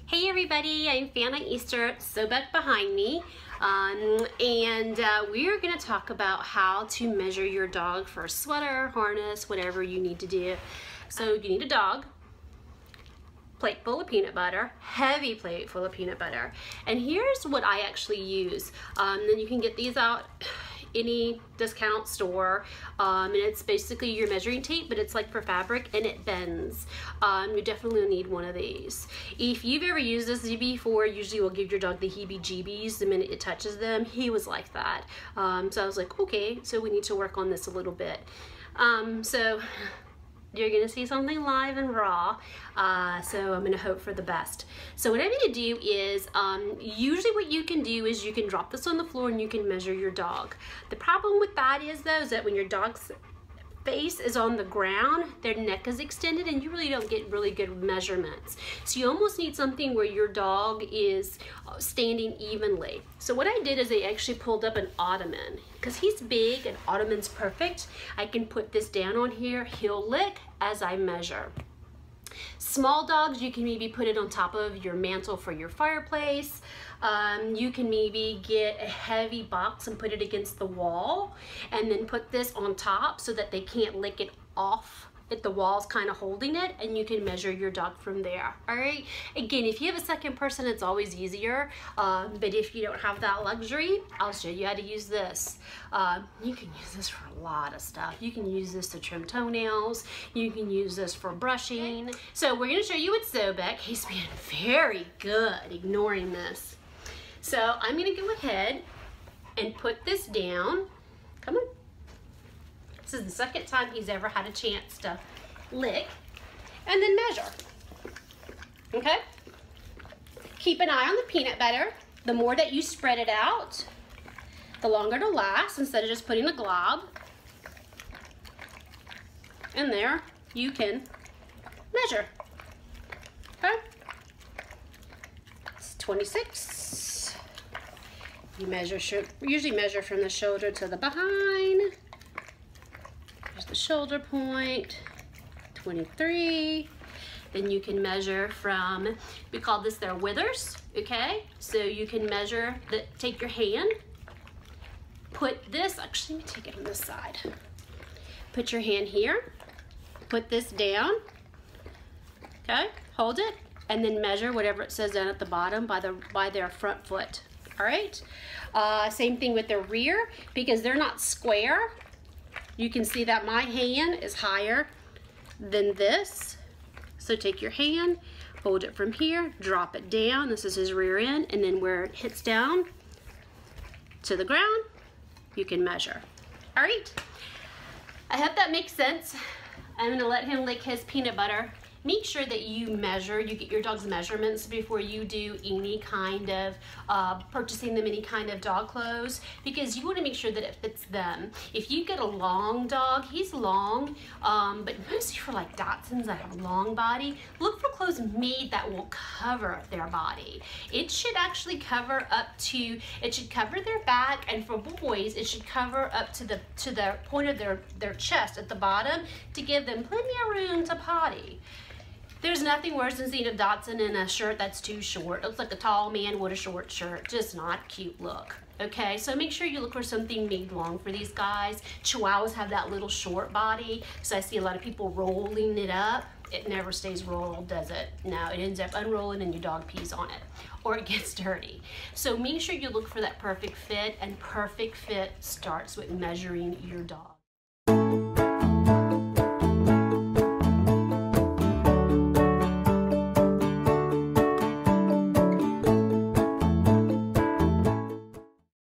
Hey everybody, I'm Fana Easter, so back behind me, we are going to talk about how to measure your dog for a sweater, harness, whatever you need to do. So you need a dog, plate full of peanut butter, heavy plate full of peanut butter, and here's what I actually use. Then you can get these out any discount store, and it's basically your measuring tape, but it's like for fabric and it bends. You definitely need one of these. If you've ever used this before, usually will give your dog the heebie-jeebies the minute it touches them. He was like that. So I was like, okay, so we need to work on this a little bit. So you're gonna see something live and raw, so I'm gonna hope for the best. So what I'm gonna do is, usually what you can do is you can drop this on the floor and you can measure your dog. The problem with that is though, is that when your dog's face is on the ground, their neck is extended and you really don't get really good measurements. So you almost need something where your dog is standing evenly. So what I did is I actually pulled up an ottoman. Because he's big and ottoman's perfect, I can put this down on here, he'll lick as I measure. Small dogs, you can maybe put it on top of your mantle for your fireplace. You can maybe get a heavy box and put it against the wall and then put this on top so that they can't lick it off if the wall's kind of holding it, and you can measure your dog from there. All right, again, if you have a second person, it's always easier, but if you don't have that luxury, I'll show you how to use this. You can use this for a lot of stuff. You can use this to trim toenails, you can use this for brushing. So we're going to show you with Sobek. He's being very good ignoring this. So I'm going to go ahead and put this down. Come on. This is the second time he's ever had a chance to lick, and then measure. Okay? Keep an eye on the peanut butter. The more that you spread it out, the longer it'll last, instead of just putting a glob. And there you can measure. Okay? It's 26. You usually measure from the shoulder to the behind. There's the shoulder point, 23. Then you can measure from, we call this their withers, okay? So you can measure, take your hand, put this, actually let me take it on this side. Put your hand here, put this down, okay? Hold it, and then measure whatever it says down at the bottom by their front foot, all right? Same thing with their rear, because they're not square. You can see that my hand is higher than this. So take your hand, hold it from here, drop it down. This is his rear end, and then where it hits down to the ground, you can measure. All right, I hope that makes sense. I'm gonna let him lick his peanut butter. Make sure that you measure, you get your dog's measurements before you do any kind of purchasing them any kind of dog clothes, because you want to make sure that it fits them. If you get a long dog, he's long, but mostly for like Dachshunds that have a long body, look for clothes made that will cover their body. It should actually cover up to, it should cover their back, and for boys, it should cover up to the point of their chest at the bottom to give them plenty of room to potty. There's nothing worse than seeing a Dachshund in a shirt that's too short. It looks like a tall man with a short shirt. Just not a cute look. Okay, so make sure you look for something made long for these guys. Chihuahuas have that little short body, so I see a lot of people rolling it up. It never stays rolled, does it? No, it ends up unrolling and your dog pees on it, or it gets dirty. So make sure you look for that perfect fit, and perfect fit starts with measuring your dog.